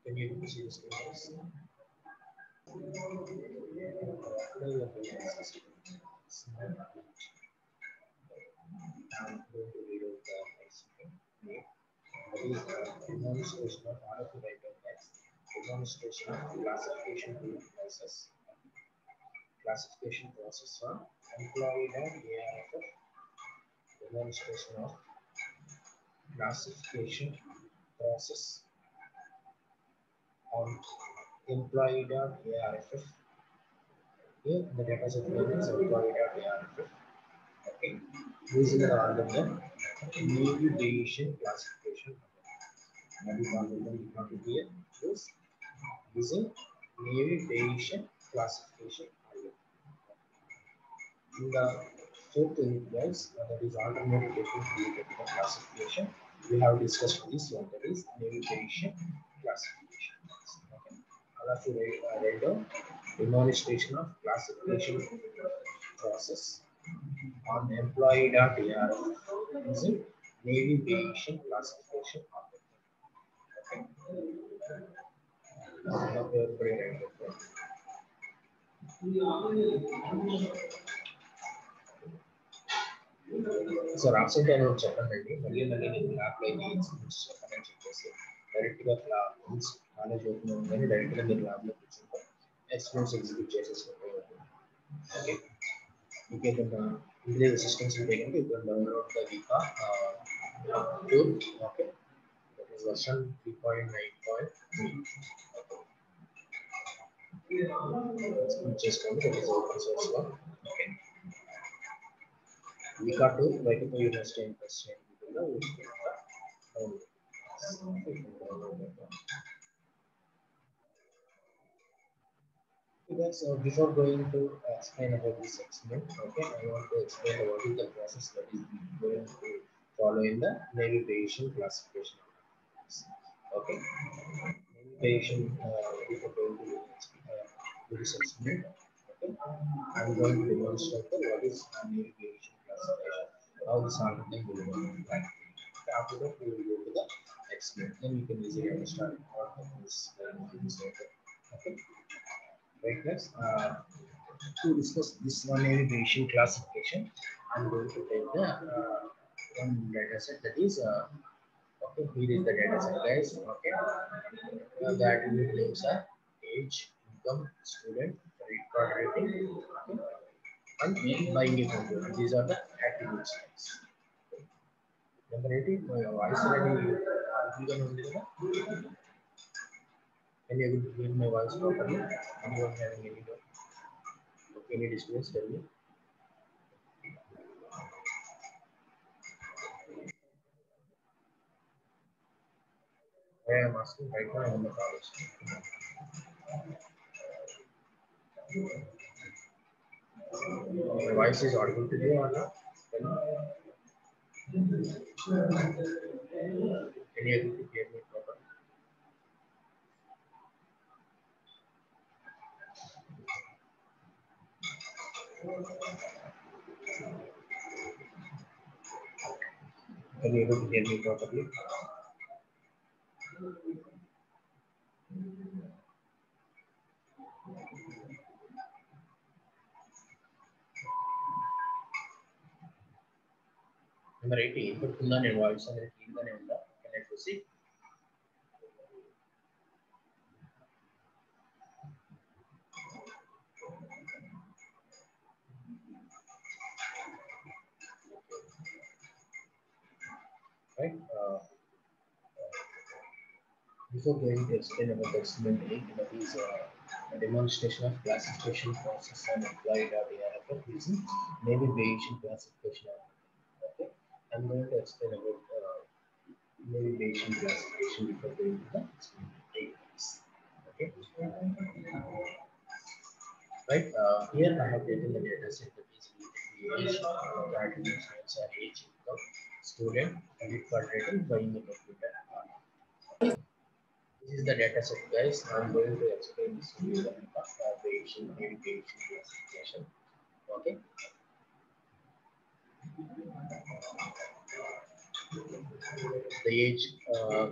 Can you see the screen? I'm going to read out the next thing. That is demonstration of how to write a text. Demonstration of classification process on employee ARFF. Demonstration of classification process on employee.arff. Here the data set name is employee.arff. Okay, using the algorithm Navy Bayesian classification. Navy algorithm is not here. This using Navy Bayesian classification algorithm. In the fourth index, that is alternative differential classification, we have discussed this one, that is Navy Bayesian classification. Okay. I'll have to write down demonstration of classification process on employee.arf using Navy Bayesian classification algorithm. So రాసుంటే అని చెప్పండి మళ్ళీ మళ్ళీ నేను ల్యాబ్లో experience చెప్పండి చెప్పేసి డైరెక్ట్గా means college open ఉందని డైరెక్ట్గా మీరు ల్యాబ్లో కూర్చుంటే ఎక్స్పీరియన్స్ ఎగ్జిక్యూట్ చేసేసుకుంటే okay you can Intelligent Assistance Training, you can download the Vika tool, okay, that is version 3.9.3. Just come, that is open source one, okay. Vika tool, like if you must interested Because before going to explain about this experiment, okay, I want to explain what is the process that is going to follow in the Navy Bayesian classification. Okay, Navy Bayesian, before going to do this experiment, okay, I'm going to demonstrate what is Navy Bayesian classification, how this algorithm will work. Right? After that, we will go to the experiment. Then you can easily understand what is okay. Right, guys. To discuss this one Bayesian classification, I'm going to take the one data set, that is okay. Here is the data set, guys. Okay, the attribute names are age, income, student, credit card rating, okay, and buying a computer. These are the attributes. Number 18, my voice already. Can you hear my voice properly? Anyone having any doubt? Any disturbance? Tell me. I am asking right now in the college. My voice is audible to you or not? Can you hear me properly? Can you able to hear me properly? Number 18, inputunda నేను voice అనేది clear గానే ఉందా? Can I proceed? Right? Before going to explain about the experiment, that is a demonstration of classification process and employee.arff using Navy Bayesian classification. Okay, I'm going to explain about Navy Bayesian classification before going to the experiment. Okay, right? Here I have taken the data set, that is age, the attributes names are age, income, student, credit card rating, buying a computer. This is the data set, guys. I'm going to explain this to you the variation, navigation, classification. Okay. The age,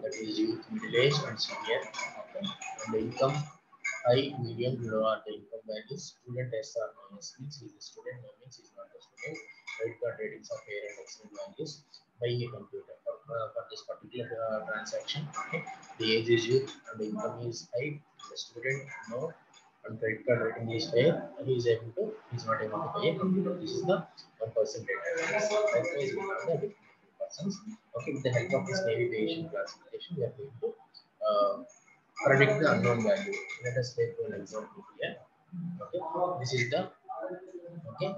that is youth, middle age, and senior. Okay. And the income, high, medium, low are the income values. Student S or minus means he is a student, no means he is not a student. Credit card ratings are fair and excellent values. Buying a computer for this particular transaction. Okay. The age is youth and the income is high. The student no, and credit card rating is fair. He is able to. He is not able to buy a computer. This is the 1% data. Likewise, we have the different persons. Okay, with the help of this navigation classification, we are going to predict the unknown value. Let us take an example here. Okay, this is the okay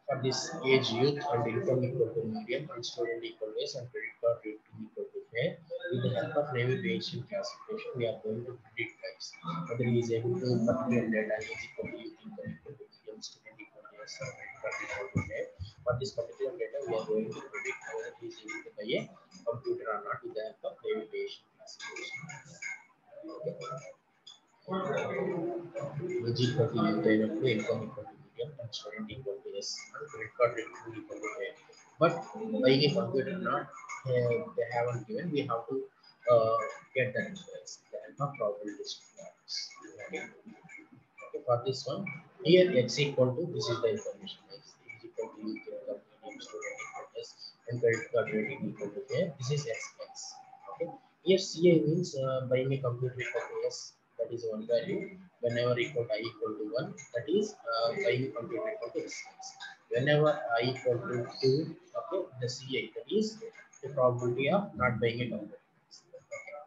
for this age youth and income equal to medium and student equal to S and credit card rating equal to fair. With the help of navigation classification, we are going to predict price. Whether he is able to particular data is equal to youth income equal to medium student equal to S and credit card equal to fair. For this particular data, we are going to predict whether he is able to buy a computer or not with the help of navigation classification. Okay. Age equal to youth income equal to medium and student equal to S and credit card rating equal to fair. But buying a computer not they haven't given, we have to get that influence. The help of probability matrix. Okay. Okay, for this one, here x equal to this is the information. X is equal to youth income medium student equal to S and credit card rating equal to fair. This is x. Okay. Here CA means buying a computer equal to S, that is one value. Whenever equal to I equal to 1, that is buying a computer equal to S. Whenever I equal to 2, okay, the CA, that is the probability of not buying a computer. Okay.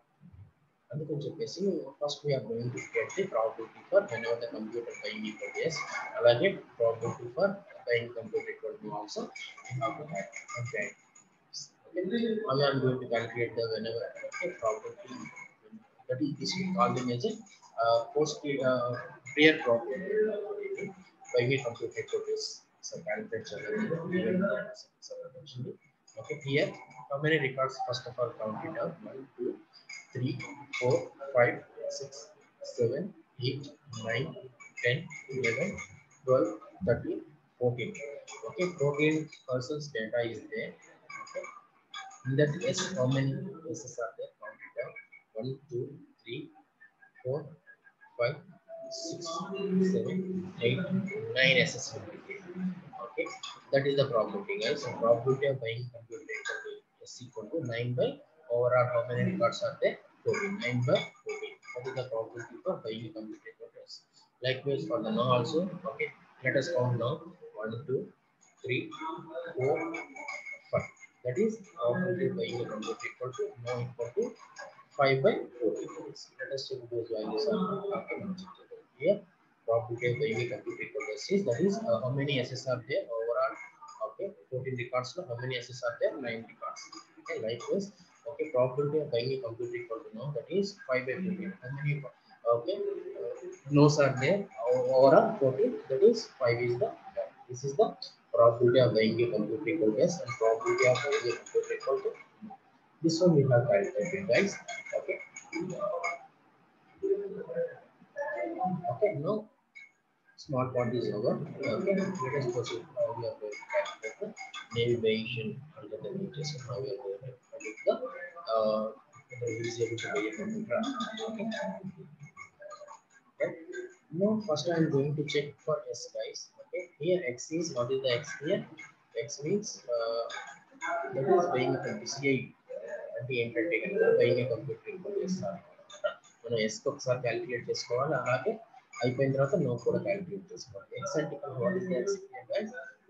అందుకని చెప్పేసి first we are going to get the probability for when ever the computer buying equal to yes, అలాగే probability for buying computer equal to also you have to have okay. Now I am going to calculate the whenever okay, probability, that is this we call them as a post prior probability by me computer equal to this. So calculate okay, here how many records first of all count it out 1 2 3 4 5 6 7 8 9 10 11 12 13 14. Okay, 14 persons data is there. Okay, in that S, how many S's are there? Count it out. 1, 2, 3, 4, 5, 6, 7, 8, 9 S's will be there. Okay, that is the probability, guys. So probability of buying computer equal to S equal to 9 by overall how many records are there? 14. 9 by 14. That is the probability for buying a computer equal to S. Likewise for the no also. Okay, let us count now. 1, 2, 3, 4, 5. That is probability of buying a computer equal to no equal to 5 by 14. Let us check those values are here. Probability of buying a computer equal to S, that is how many S's are there overall. Okay, 14 records. How many S's are there? 9 records. Okay, likewise. Okay, probability of buying a computer equal to no, that is 5 by 14. How many okay no's are there overall? 14. That is 5 is the this is the probability of buying a computer equal to S and probability of buying a computer equal to this one we have calculated, guys. Okay. Okay, now small part is over. Okay, let us proceed. How we are going to calculate the navigation under the meters and how we are going to predict the whether he is able to buy a computer. Okay. Okay. Now first I am going to check for S, guys. Okay, here X is what is the X here? X means that is buying a computer. అంటే ఏంటంటే కనుక buying ఏ computer import చేస్తారు. మనం ఎస్కి ఒకసారి calculate చేసుకోవాలి, అలాగే అయిపోయిన తర్వాత నో కూడా క్యాలిక్యులేట్ చేసుకోవాలి. ఎక్స్ అంటే what is the X?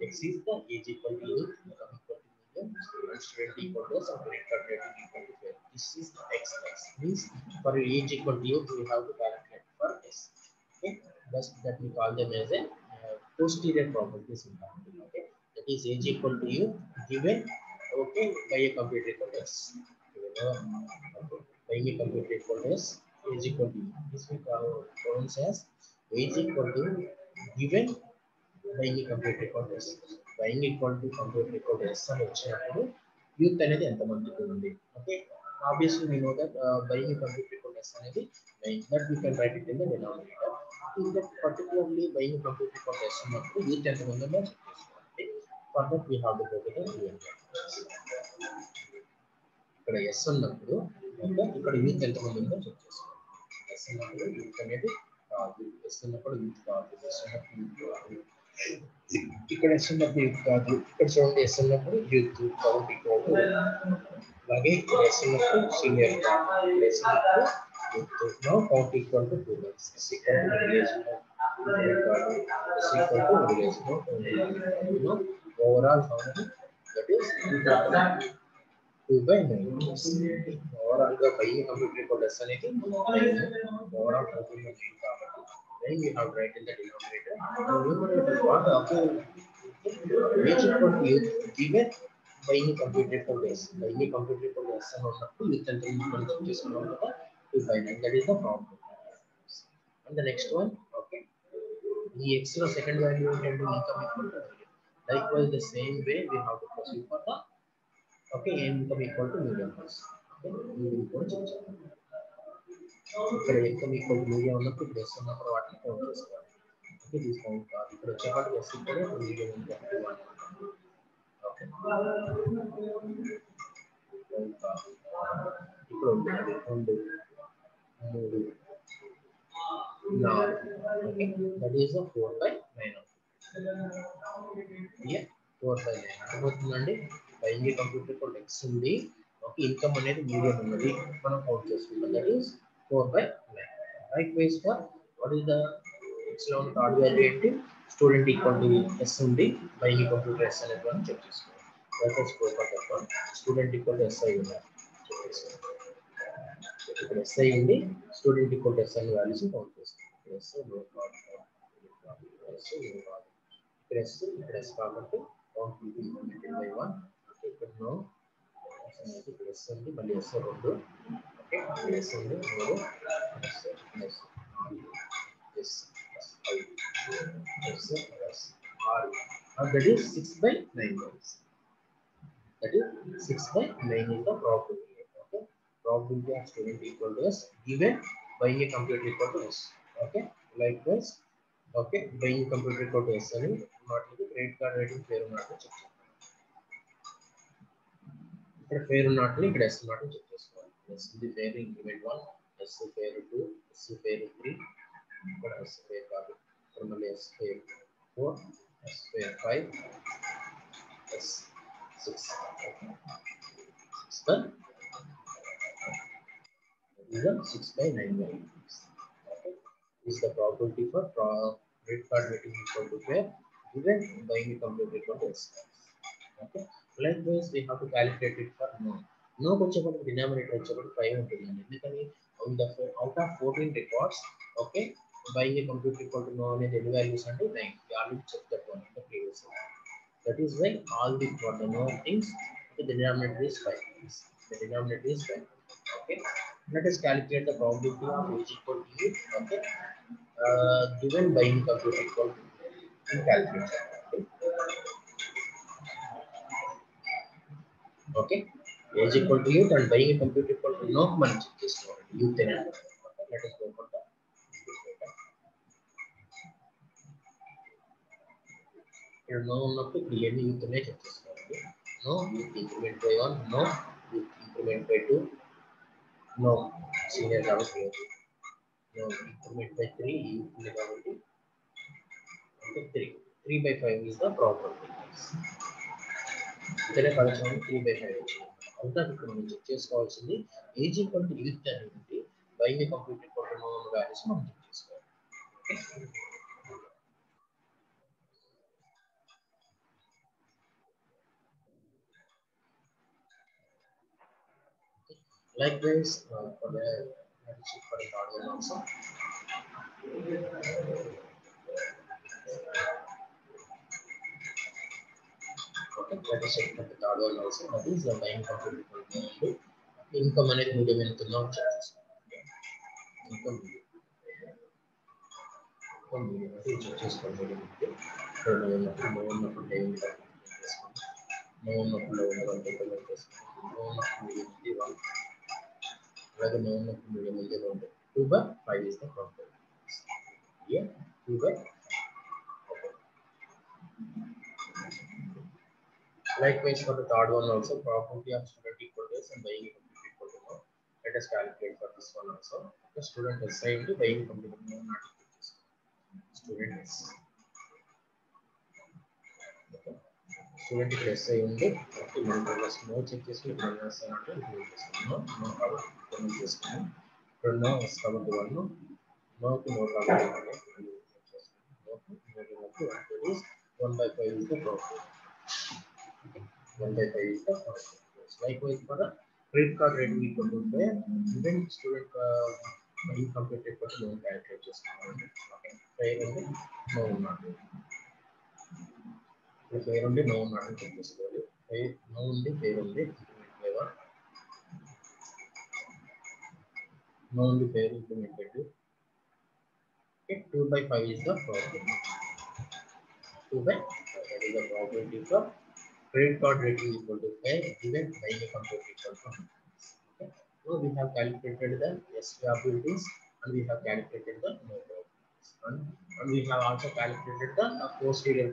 X is the age equal to youth, income equal to medium, and student equal to some credit card rating equal to fair. This is the x. Means for age equal to youth we have to calculate for s. Okay, thus that we call them as a posterior probabilities. Okay, that is age equal to youth given okay by a computer equal to s. By a computer equal to s, age equal to youth. This we call as age equal to given buying complete record చేస్తుంది. Buying equal to complete record చేస్తాను వచ్చినప్పుడు youth అనేది ఎంతమందికి ఉంది. Okay, Obviously we know that buying a computer equal S అనేది main, that we can write it in the denominator. In that particularly buying a computer equal S ఉన్నప్పుడు youth ఎంత ఉందో మనం చెక్ చేసుకోవాలి. For that we have to go to the UNT. ఇక్కడ S ఉన్నప్పుడు ఇక్కడ youth ఎంత ఉందో చెక్ చేసుకోవాలి. S ఉన్నప్పుడు youth అనేది కాదు, S ఉన్నప్పుడు youth కాదు, S ఉన్నప్పుడు youth కాదు, ఇక్కడ S ఉన్నప్పుడు youth కాదు, ఇక్కడ చూడండి S ఉన్నప్పుడు youth కౌంట్ ఈక్వల్ టు, అలాగే ఇక్కడ S ఉన్నప్పుడు సీనియర్ కాదు, S ఉన్నప్పుడు youth now count equal to 2, S equal to relation of కాదు, S equal to relation of now overall how many, that is 2 by 9. Overall గా by computer equal to S అనేది 9, overall computer 9 కాబట్టి 9 we have right in the denominator. Numerator what above which equal to youth given by computer equal to S. By computer equal to S అని ఉన్నప్పుడు youth ఎంత మనం check చేసుకున్నాం కదా 2 by 9, that is the problem. And the next one, okay, the x లో second value ఏంటంటే income equal to value. Likewise the same way we have to proceed for the, okay, income equal to median plus. Okay, we will go check. ఇక్కడ income equal to median ఉన్నప్పుడు ఇక్కడ s ఉన్నప్పుడు వాటిని count చేసుకోవాలి. Okay, this count కాదు, ఇక్కడ వచ్చేపాటు s equal to median into 1. Okay, ఇక్కడ ఉంది 2 3 4, okay, that is a 4 by 9. Yeah, 4 by 9 అర్థమవుతుందండి. బైంగ్ కంప్యూటర్ equal x ఉంది, ఓకే, ఇన్కమ్ అనేది మీడియం ఉన్నది, మనం కౌంట్ చేసుకుంటాం, that is 4 by 9. Likewise for what is the x లో థర్డ్ వాల్యూ ఏంటి, స్టూడెంట్ ఈక్వల్ టు s ఉంది, బైంగ్ కంప్యూటర్ s అనేది మనం చెక్ చేసుకోవాలి. that is 4 by 9. Student equal to s అయి ఉండాలి, చెక్ చేసుకోవాలి. ఇక్కడ s అయి ఉంది, స్టూడెంట్ ఈక్వల్ టు s అనే వాల్యూస్ కౌంట్ చేసుకోవాలి. s లో కాదు, s లో కాదు, ఇక్కడ s, ఇక్కడ s కాబట్టి count will be implemented by 1. Okay, ఇక్కడ నో ఇక్కడ s ఉంది, మళ్ళీ s 2, ఓకే, ఇక్కడ s ఉంది 3, s s s 5 s s 6, that is 6 by 9 guys. That is 6 by 9 is the probability. Okay, probability of student equal to s given buying a computer equal to s. Okay, likewise, okay, buying a computer equal to s అని not the credit card rating fair ఉన్నట్టు check చేయాలి. ఇక్కడ fair ఉన్నట్టు ఇక్కడ s ఉన్నట్టు check చేసుకోవాలి. s ఇది fair increment 1, s fair 2, s fair 3, ఇక్కడ s fair కాదు, ఇక్కడ మళ్ళీ s fair 4, s fair 5, s 6. But these are 6 by 9 values. Okay, this is the probability for credit card rating equal to fair given buying a computer equal to s. Okay, likewise we have to calculate it for no. No వచ్చేప్పుడు denominator వచ్చేప్పుడు 5 ఉంటుందండి, ఎందుకని out of 14 records, okay, buying a computer equal to no అనేది ఎన్ని values అంటే 9. we already checked that one in the previous slide. That is why all the for the no things, the denominator is 5. The denominator is 5. Okay, let us calculate the probability of h equal to u. Okay, given by computer equal to in calculator. Okay, h equal to u and by computer equal to no మనం చెక్ చేసుకోవాలి u then. Let us go for that. ఇక్కడ no ఉన్నప్పుడు clearly u తోనే check చేసుకోవాలి. No increment by 1, no increment by 2, no senior కాబట్టి no increment by 3, ఉంది కాబట్టి okay, 3 by 5 is the probability. ఇతరే ఫంక్షన్ 3 by 5 వచ్చింది. అంతా ఇక్కడ మనం చెక్ చేసుకోవాల్సింది ఏజ్ ఈక్వల్ టు యూత్ అనేది buy computer equal to no values మనం చెక్ చేసుకోవాలి. Likewise, for the third one also. Okay, let us check for the third one also. That is the buying computer equal to income అనేది medium ఎంతుందో check చేసుకోవాలి. income medium అంటే check చేసుకోవాలి. Medium అంటే ఇక్కడ ఉన్నప్పుడు డైలీ చేసుకోండి. no ఉన్నప్పుడు 1 చేసుకోండి. no ఉన్నప్పుడు 1, అలాగే known medium is around 2/5 is the probability. Here 2/5. Likewise for the third one also, probability of student equal to S and buying complete equal to no. Let us calculate for this one also. The student is assigned to buying complete no, not equal to student is. Okay. Student ఇక్కడ SI ఉంది. Okay మనం plus no check చేసి ఇప్పుడు SI అంటే include చేసుకున్నాం. No కాబట్టి include చేసుకున్నాం. ఇక్కడ నో S కాబట్టి 1 నోకి నో కాబట్టి 1 నోకి నోకి that is 1/5 is the probability. 1/5 is the probability. Likewise for the credit card rating equal to pay, even student incomplete equal to loan calculate చేసుకున్నాం. Okay fair ఉంది no ఉన్నట్టు. Fair ఉంది no ఉన్నట్టు check చేసుకోవాలి. Fair no ఉంది fair ఉంది implement favour no ఉంది fair implemented. Okay 2/5 is the probability. 2/5 that is the probability for credit card rating equal to pay given buying a computer equal to. Okay. So we have calculated the S probabilities and we have calculated the no probabilities and we have also calculated the posterior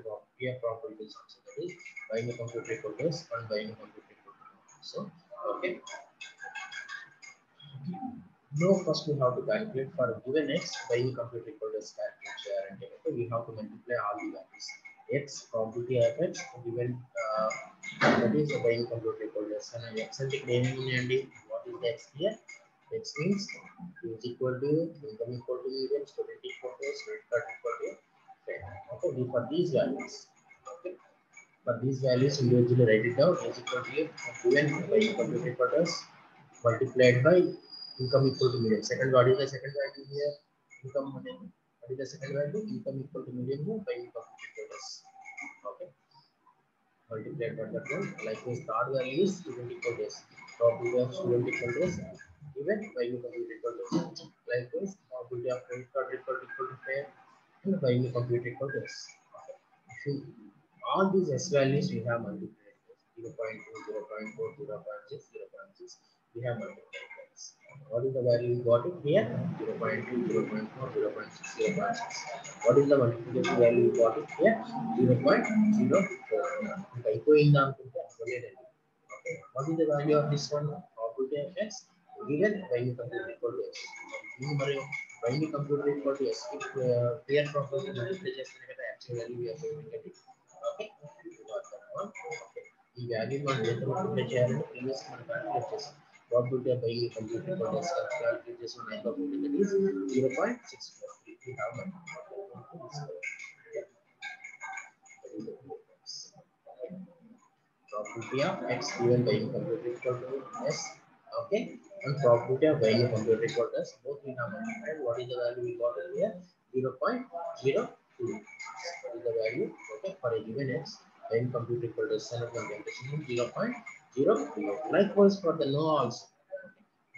probabilities also, that is buying a computer equal to S and buying a computer equal to no. So okay. Now first we have to calculate for a given X buying a computer equal to S calculate and okay, we have to multiply all the values. X probability of X given that is buying computer equal to S and X అంటే ఇక్కడ ఏమేమి ఉన్నాయండి. What is the X here? X means is equal to income equal to median, student equal to credit card equal to fair. Okay, for these values, okay, for these values individually write it down. Is equal to given buying computer equal to S multiplied by income equal to median. Second, what is the second value here? Income money. What is the second value? Income equal to median by income equal to S. Okay. Multiplied by that one. Likewise, third value is student equal to S. Probability of student equal to S given by income equal to S. Likewise, probability of credit card equal to fair and by income equal to S. Okay. So, all these S values we have multiplied 0.2, 0.4, 0.6, 0.6. We have multiplied. What is the value we got it here? 0.2, 0.4, 0.6, 0.6. What is the multiplication value we got it here? 0.04. Okay. What is the value of this one? Probability of X given by the computer equal to X. By the computer equal to S. If clear probability multiply just actual value we are going to get it. Okay. Okay. The value not just multiply చేయాలని previous మనం calculate చేసాం. Probability of buying a computer equal to S calculate this one probability that is 0.643. We have one. Probability of X given by a computer equal to S. Okay. And probability of buying a computer equal to S. Both we have multiplied. What is the value we got here? 0.02. What is the value? Okay. For a given X, buying computer equal to S and 0.02. Likewise for the no also.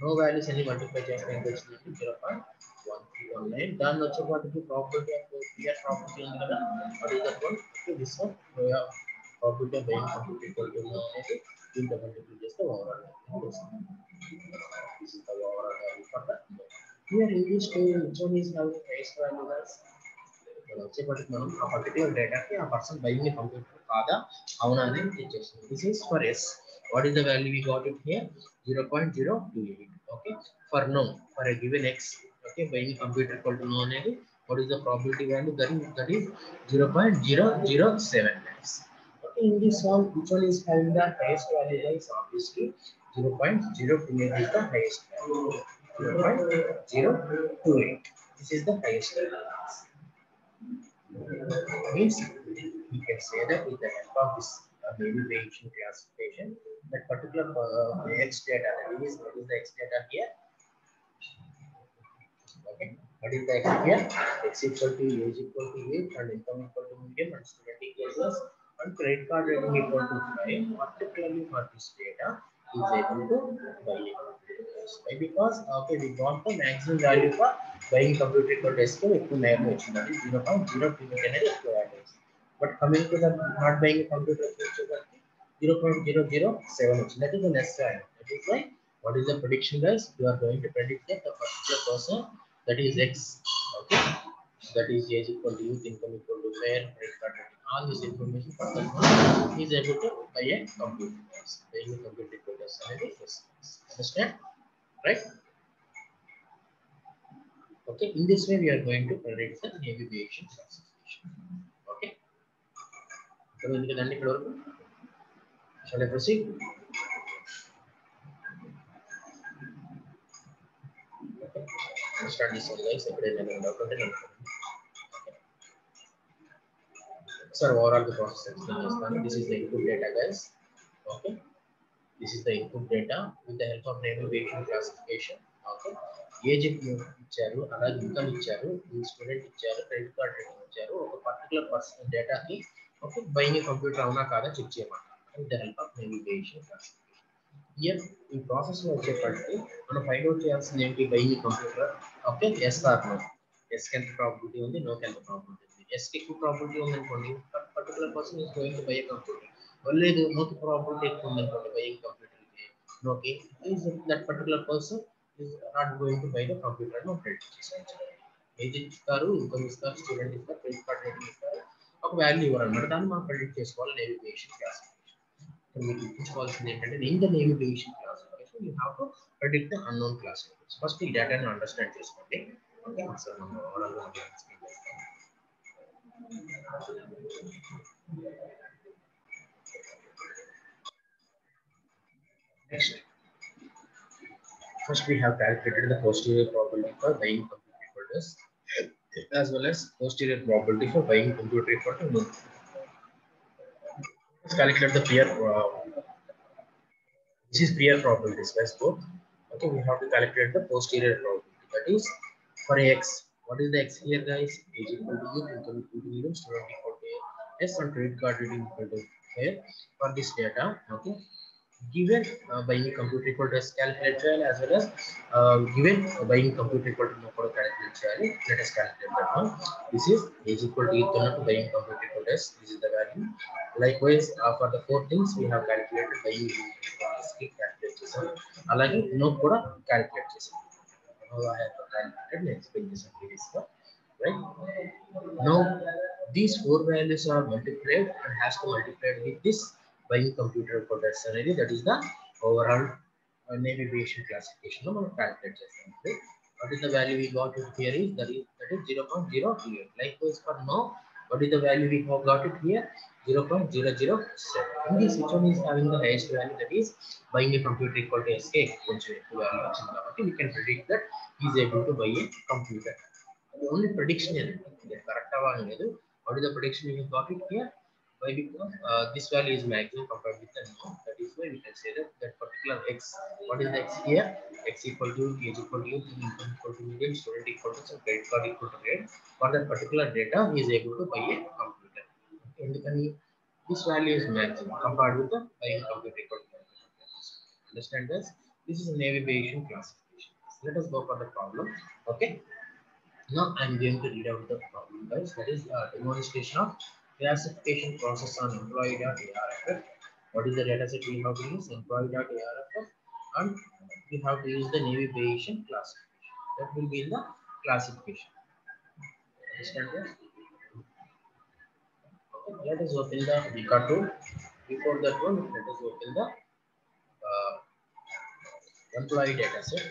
No values any multiply just like 0.1319. Done also what is the probability of clear probability on the what is that one? Okay, this one we have probability of buying computer equal to no in the multiply just the overall value. This is the overall value for that. Here in this two, which one is having highest value guys? వచ్చేపటికి మనం ఆ particular డేటాకి ఆ person buying computer కాదా అవునా అనేది check చేస్తాం. This is for S. What is the value we got it here? 0.028. Okay. For no, for a given X, okay, buying computer equal to no అనేది what is the probability value? That is 0.007 times. Okay, in this one, which one is having the highest value guys? Obviously 0.028 is the highest value. 0.028. This is the highest value. Means we can say that with the help of this maybe Bayesian classification, that particular X data, what is the X data here? Okay, what is the X here? X equal to age equal to 8 and income equal to median and student equal to us and credit card rating equal to 5. Particularly for this data is able to buy it. Why? Because okay, we got the maximum value for buying computer equal to S to that is 0.028 అనేది ఎక్కువ value. But coming to the not buying a computer, 0.007, that is the less value. That is why What is the prediction, guys? You are going to predict that the particular person, that is X, okay, that is age equal to youth, income equal to fair, credit card rating, all this information for that one is able to buy a computer. Buying a computer equal to yes. Understand? Right? Okay, in this way we are going to predict the navigation classification. Okay. Shall I proceed? Okay. Start this one, guys. Sir, overall the process explain is done. This is the input data, guys. Okay. This is the input data with the help of navigation classification. Okay. Age ఇచ్చారు, అలాగే income ఇచ్చారు, student ఇచ్చారు, credit card rating ఇచ్చారు, ఒక particular person డేటాకి okay buying computer అవునా కాదా check చేయమంటారు with the help of navigation classification. ఇయర్ ఈ ప్రాసెస్లో వచ్చేప్పటికి మనం ఫైండ్ అవుట్ చేయాల్సింది ఏంటి buying computer okay yes or no. ఎస్కి ఎంత ప్రాబిలిటీ ఉంది, నోకి ఎంత ప్రాబిలిటీ ఉంది. ఎస్కి ఎక్కువ ప్రాబిలిటీ ఉందనుకోండి particular person is going to buy a computer. లేదు నోకి ప్రాబిలిటీ ఎక్కువ ఉందనుకోండి బయింగ్ కంప్యూటర్కి, నోకి is that particular person is not going to buy the computer no credit చేస్తారు. ఏది ఇస్తారు, ఇన్కమ్ ఇస్తారు, స్టూడెంట్ ఇస్తారు, క్రెడిట్ కార్డ్ రేటింగ్ ఇస్తారు, ఒక వాల్యూ ఇవ్వాలన్నమాట. దాన్ని మనం ప్రెడిక్ట్ చేసుకోవాలి నేవిగేషన్ క్లాసిఫికేషన్. మీరు గుర్తుంచుకోవాల్సింది ఏంటంటే in the navigation classification you have to predict the unknown classification. First ఈ డేటాని అండర్స్టాండ్ చేసుకోండి. ఓకే సార్, మనం ఓవరాల్గా ఎక్స్ప్లెయిన్ చేస్తాం. Next, first we have calculated the posterior probability for buying computer equals as well as posterior probability for buying computer equal to nil. Let's calculate the peer. This is peer probabilities, guys. Both. Okay, we have to calculate the posterior probability. That is for x. What is the x here, guys? Age equal to youth, income equal to million, student equal to S, and credit card rating equal to here. For this data, okay, given buying computer equal to calculate as well as given buying computer equal to no calculate. Let us calculate that one. This is age equal to youth to buying computer equal to S. This is the value. Likewise, for the four things we have calculated buying calculate చేసాం, అలాగే no కూడా calculate చేసాం. I have calculated. Let's explain this previously. Right now, these four values are multiplied and has to multiply with this buying computer for that scenario. That is the overall navigation classification. No, calculate just right? What is the value we got it here is that is 0.028. Likewise for now, what is the value we have got it here? 0.007. In this, which one is having the highest value? That is buying a computer equal to SK value. We can predict that he is able to buy a computer. The only prediction is correct. What is the prediction we have got it here? Why? Because this value is maximum compared with the no. That is why we can say that that particular x. What is the x here? X equal to age equal to income equal to median, student equal to credit card equal to rate. For that particular data, he is able to buy a computer. Okay. This value is maximum compared with the buying computer equal to understand this? This is a navigation classification. Let us go for the problem. Okay. Now I'm going to read out the problem, guys. That is demonstration of classification process on employee.arff. What is the data set we have to use? Employee.arff, and we have to use the navigation classification. That will be in the classification. Understand this? Okay, let us open the Vika tool. Before that one, let us open the employee data set.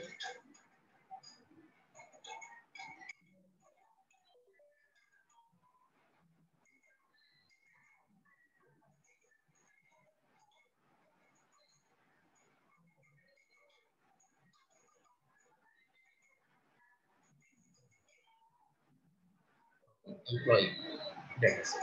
Employee data set.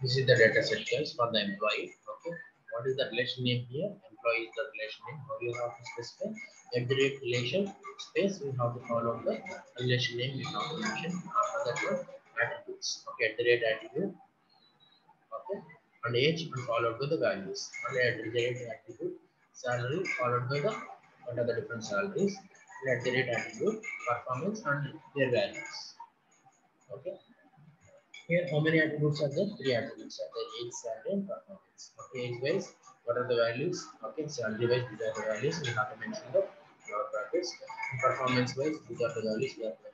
This is the data set, guys, for the employee. Okay, what is the relation name here? employee is the relation name. Now you have to specify at the rate relation space. We have to follow the relation name. We have to mention after that one attributes. Okay, at the rate attribute. Okay, and age and followed by the values. And at the rate attribute salary followed by the what are the different salaries. And at the rate attribute performance and their values. Okay. Here, how many attributes are there? Three attributes are there: age, salary, and performance. Okay, age wise, what are the values? Okay, salary wise, these are the values. We have to mention the brackets. Performance wise, these are the values. We have to.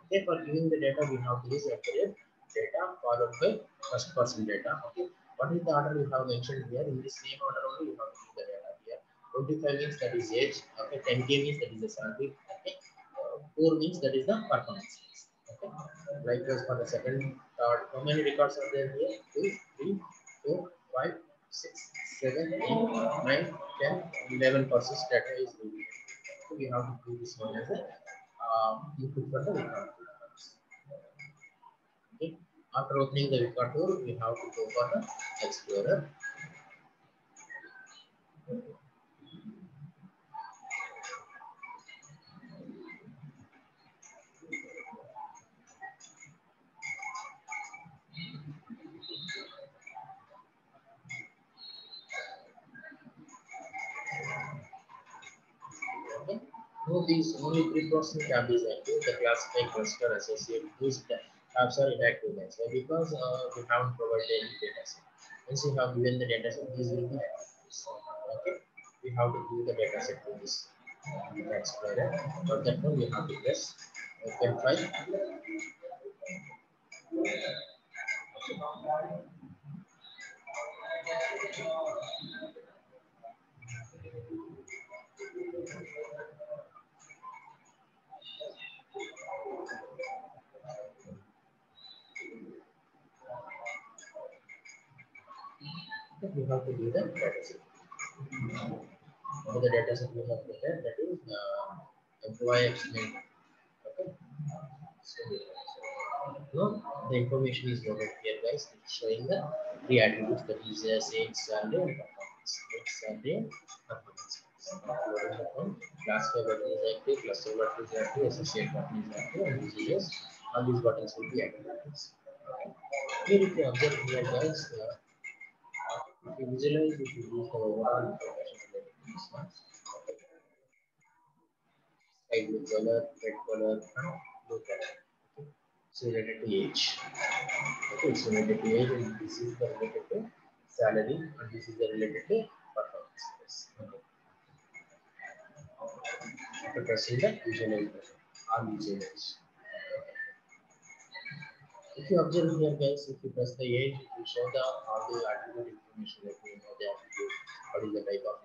Okay, for giving the data, we have to use accurate data followed by first person data. Okay, what is the order we have mentioned here? In the same order only, you have to give the data here. 25 means that is age. Okay, 10K means that is the salary. Okay, 4 means that is the performance. Okay, likewise for the second, third, how many records are there here? 2, 3, 4, 5, 6, 7, 8, 9, 10, 11 persons data is needed. So we have to do this one as a input for the record. Okay. After opening the record tool, we have to go for the Explorer. Okay. Now these only 3% tab is active. The classify cluster associate these tabs are inactive. That's why because we haven't provided any data set. Once we have given the data set, these will be active. Okay. We have to give the data set to this Explorer. For that one, we have to press open file. We have to do the data set. One of the data set we have prepared, that is employee estimate. Okay. So now the information is loaded here, guys. It's showing the three attributes, that is age, salary, and performance. Age, salary, and performance. Loading the form. Classify button is active, cluster button is active, associate button is active, and this is all these buttons will be active. Okay. Here if you observe here, guys, if you visualize, if you use the overall information related to this one, sky blue color, red color, and blue color. Okay. So related to age. Okay, so related to age, and this is the related to salary, and this is the related to performance. Okay. After pressing the visualize button, or visualize. If you observe here, guys, if you press the age, it will show the all the attribute information, like you know the attribute, what is the type of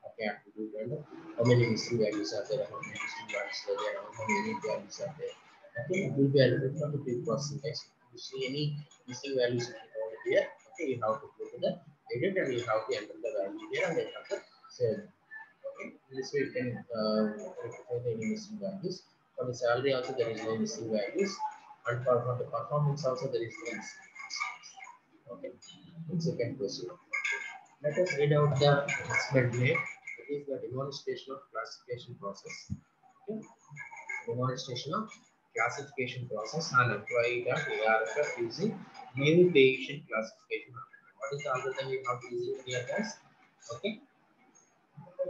okay attribute, and how many missing values are there, how many missing values are there, how many unique values are there. Okay, it will be attribute from the pre-processing. Guys, if you see any missing values over here, okay, you have to go to the edit and you have to enter the value here and then have to save. Okay, this way you can rectify the any missing values. For the salary also there is no missing values. And for the performance also there is no. Okay, second question. Let us read out the experiment name. It is the demonstration of classification process. Okay. Demonstration of classification process and employee.arff using Navy Bayesian classification. What is the algorithm we have to use here, guys? Okay.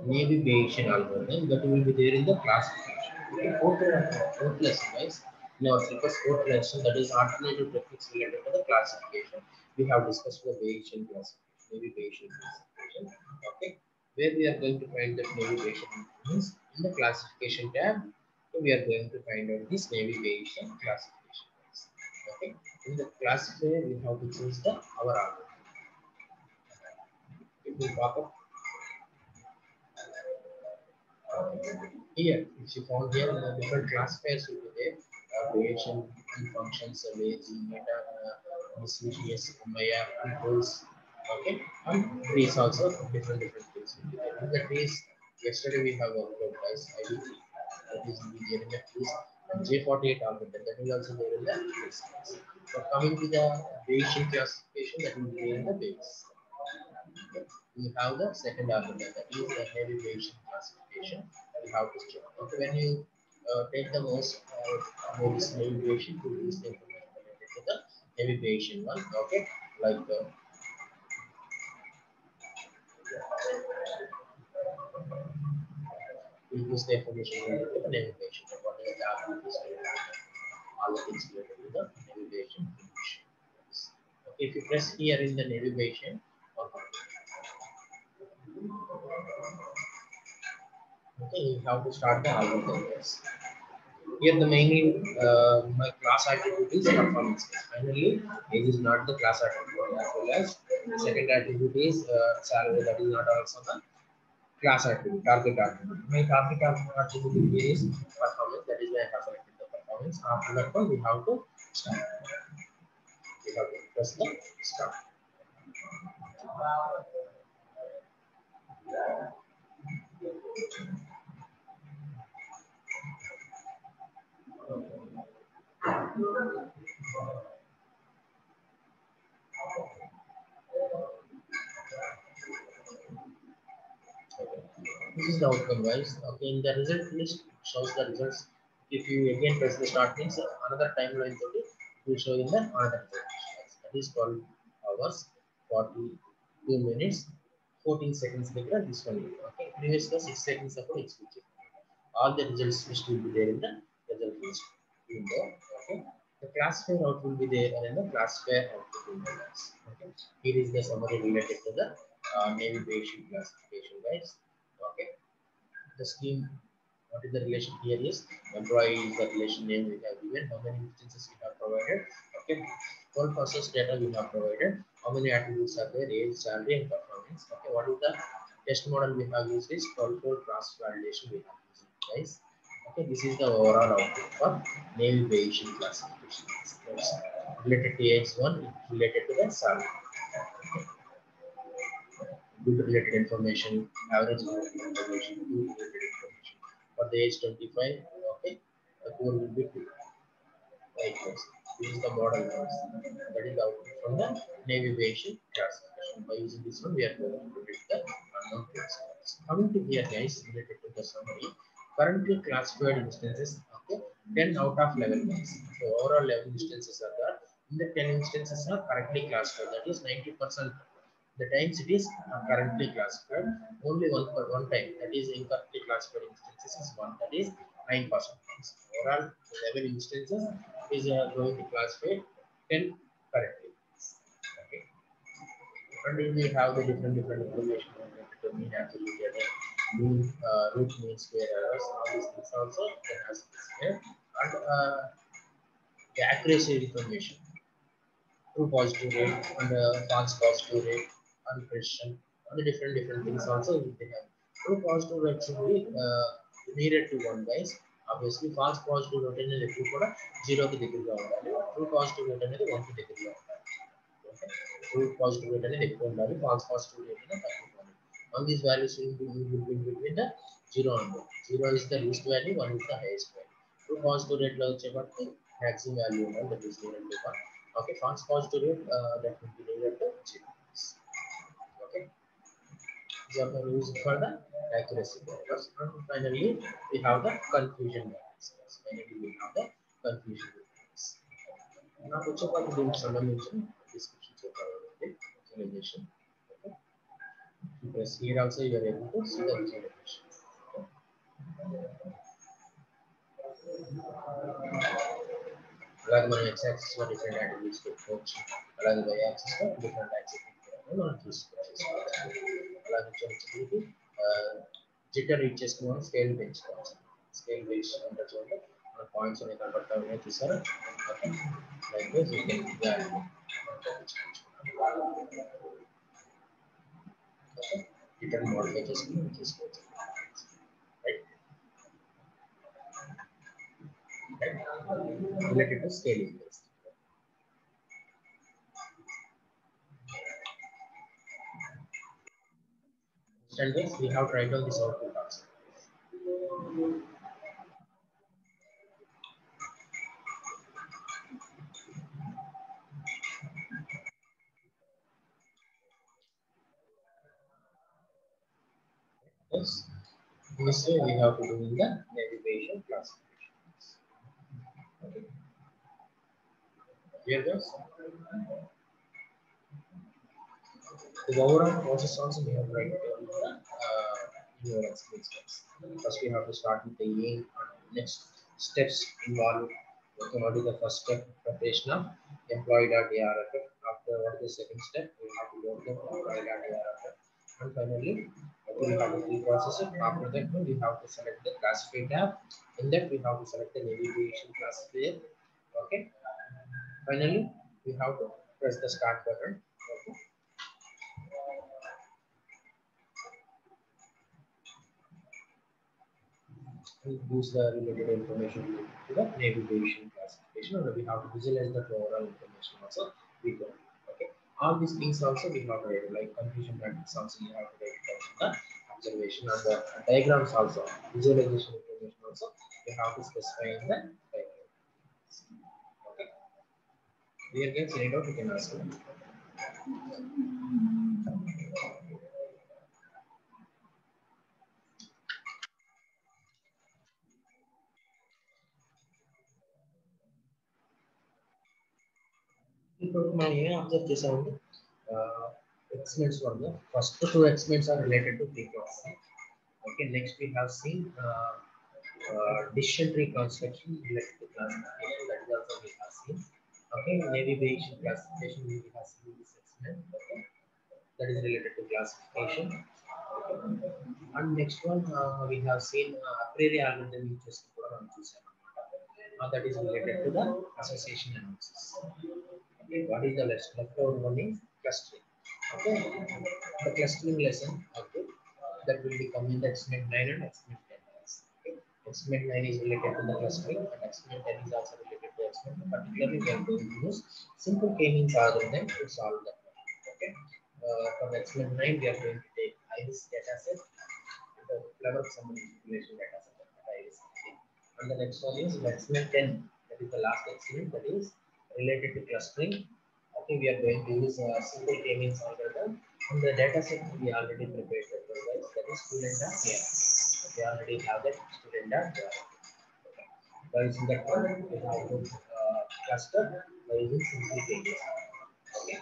Navy Bayesian algorithm that will be there in the classification. Okay. Fourth lesson, guys. In our syllabus, fourth lesson, that is alternative techniques related to the classification. We have discussed the Bayesian classification, Navy Bayesian classification. Okay, where we are going to find the Navy Bayesian means in the classification tab. So we are going to find out this Navy Bayesian classification. Okay, in the classifier we have to choose the our algorithm. It will pop up. Here, if you found here, the different classifiers will be there. Bayesian functions, lazy, meta, miscellaneous, Maya, controls. Okay, and trees also different things. In the trees, yesterday we have worked guys ID3, that is there in the trees, and J48 algorithm that will also there in the trees. So coming to the Bayesian classification, that will be there in the base. we have the second argument, that is the navigation classification. We have to check. Okay, when you take the most about this navigation, to use the information related to the navigation one. Okay, like we use the information related to the navigation. What is the activities related to the, all the things related to the navigation information. Okay, if you press here in the navigation, okay, okay, you have to start the algorithm. Yes. Here the mainly my class attribute is performance. Finally, age is not the class attribute, as well as the second attribute is salary, that is not also the class attribute, target attribute. My target attribute here is performance, that is why I have selected the performance. After that one, we have to start. We have to press the start. This is the outcome, guys. Okay, in the result list shows the results. If you again press the start means another timeline will show in the another result. That is 12 hours, 42 minutes, 14 seconds later. This one, okay. Previously 6 seconds ago it's switching. All the results list will be there in the result list window. Okay. The classifier out will be there and the classifier output window. Okay. Here is the summary related to the navigation classification, guys. Okay, the scheme, what is the relation here is employee is the relation name we have given, how many instances we have provided. Okay, all process data we have provided, how many attributes are there, age, salary and performance. Okay, what is the test model we have used is control cross validation we have used, guys. Okay, this is the overall output for navigation classification. That's related to age one, related to the salary. Good related information, average related information, good related information. For the age 25, okay, the core will be 2. Right, yes. This is the model course. That is out from the navigation classification. By using this one, we are going to predict the unknown classifiers. Coming to here, guys, related to the summary, currently classified instances, okay, 10 out of 11 guys. So overall 11 instances are there. In the 10 instances are correctly classified. That is 90%. The times it is currently classified, only one time, that is incorrectly classified instances is one, that is 9%. Overall 11 instances is going to classify 10 correctly. Okay. And then we have the different information related to mean absolute error, mean root mean square errors, all these things also it has this here. And the accuracy information, true positive rate and false positive rate and precision and the different things also they have. True positive rate should be needed to 1, guys. Obviously false positive rate అనేది ఎప్పుడు కూడా 0 కి దగ్గరగా ఉండాలి. True positive rate అనేది 1 కి దగ్గరగా ఉండాలి. Okay. True positive rate అనేది ఎక్కువ ఉండాలి. False positive rate అనేది తక్కువ ఉండాలి. All these values will be in between the 0 and 1. 0 is the least value, 1 is the highest value. True positive rate లో వచ్చేప్పటికి maximum value ఉండాలి, that is 0 to 1. Okay, false positive rate that will be needed to 0. Okay, these are the used for the accuracy values. And finally, we have the confusion values. Finally, we have the confusion values. Now, which of the సంబంధించిన description visualization. Okay, you press here also you are able to see the visualization. అలాగే మనం x axis లో different attributes పెట్టుకోవచ్చు, అలాగే y axis లో different attributes మనం చూసుకోవచ్చు. అలాగే చూడండి జిటర్ రీచ్ చేసుకుని స్కేల్ పెంచుకోవచ్చు. స్కేల్ పెంచి అంటే చూడండి మన పాయింట్స్ అనేవి కనబడతా ఉన్నాయి, చూసారా? Like this you can jitter modify చేసుకుని చూసుకోవచ్చు. Right, related to scaling based. And this we have to write down this output also. Yes. This way we have to do in the navigation classification. Okay. Here goes. The overall process also we have to write in your experience. First we have to start with the aim and next steps involved. Okay, what is the first step? Preparation of employee.arff. After what is the second step? We have to load the employee.arff. And finally, okay, we have to pre-process it. After that, we have to select the classify tab. In that, we have to select the navigation classifier. Okay. Finally, we have to press the start button. Okay. And use the related information to the navigation classification, or we have to visualize the overall information also we can. Okay. All these things also we have to write, like confusion matrix also you have to write down the observation and the diagrams also. Visualization information also we have to specify in the diagram. Okay. Here gets any doubt you can ask me. ఇప్పుడు మనం ఏం observe చేసామంటే experiments from the first two experiments are related to frequency. Okay, next we have seen decision tree construction related to classification, that is also we have seen. Okay, navigation classification we have seen this experiment. Okay, that is related to classification. Okay. And next one we have seen a priori algorithm which is that is related to the association analysis. Okay, what is the leftover one is clustering. Okay, the clustering lesson. Okay, that will become in the experiment 9 and experiment 10. Okay. Experiment 9 is related to the clustering and experiment 10 is also related to experiment. Particularly, we are going to use simple k-means algorithm to solve that one. Okay. For the experiment 9, we are going to take iris data set, the clever summary manipulation data set of iris. Okay. And the next one is experiment 10. That is the last experiment that is related to clustering. Okay, we are going to use a simple k-means algorithm. And the data set we already prepared that one, guys. That is student.here. We already have that student.here. Okay. By using that one, we have to cluster by using simple k-means. Okay.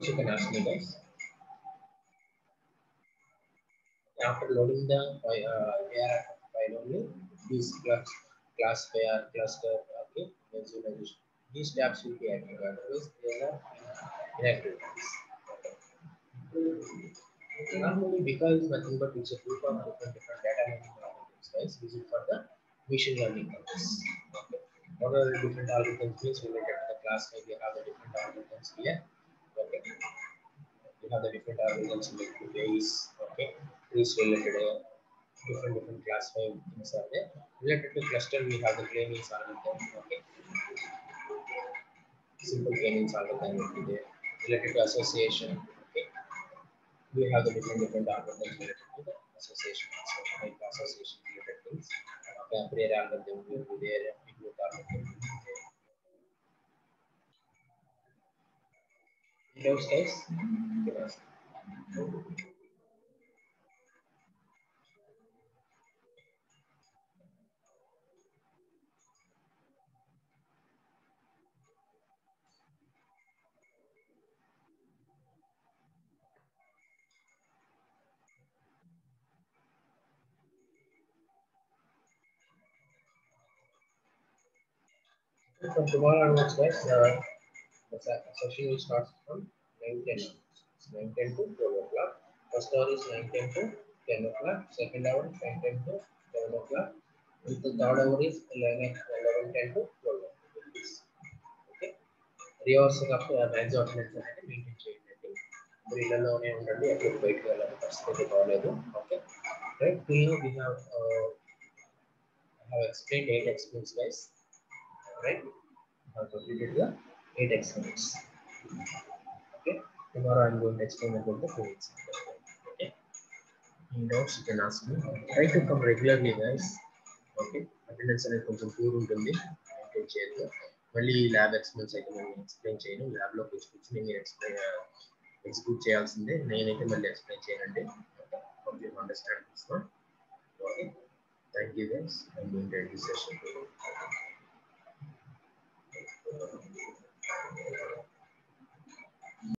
You can ask me, guys. After loading the ARF file only, these classifier, cluster, okay, visualization, these tabs will be active. Otherwise, they are inactive. Okay. Normally, because nothing but it's a group of different data mining algorithms, guys. Use it for the machine learning purpose. Okay. What are the different algorithms means related to the class? We have the different algorithms here. Okay. We have the different algorithms related to base. Okay. Trees related. Different classified things are there. Related to cluster, we have the k-means algorithm. Okay. Simple k-means algorithm will be there. Related to association, okay. We have the different algorithms related to the association. So, like association related things. Okay, prior algorithm will be there. Ignore algorithm will be there. Those guys. Yes. From tomorrow onwards, guys, the session will start from 9:10. 9:10 to 12 o'clock. First hour is 9:10 to 10 o'clock. Second hour 9:10 to 11 o'clock. And the third hour is 11:10 to 12 o'clock. Okay. Reversing up to max automates అనేది maintain చేయండి. మీరు ఇళ్లలోనే ఉండండి, ఎక్కడికి బయటకు వెళ్ళాలి పరిస్థితి బాగలేదు. Okay. Right. We have explained 8 experiments, guys. Right? I have completed the 8 experiments. Okay. Tomorrow I'm going to explain about the physics. Okay. Any doubts you can ask me. Try to come regularly, guys. Okay. Attendance అనేది కొంచెం poor ఉంటుంది. Maintain చేయాలి. మళ్ళీ lab experiments అయితే నేను explain చేయను. ల్యాబ్లోకి వచ్చి నేను ఎగ్జిక్యూట్ చేయాల్సిందే. నేనైతే మళ్ళీ ఎక్స్ప్లెయిన్ చేయనండి. Hope you understand this one. Okay. Thank you, guys. I'm going to end this session.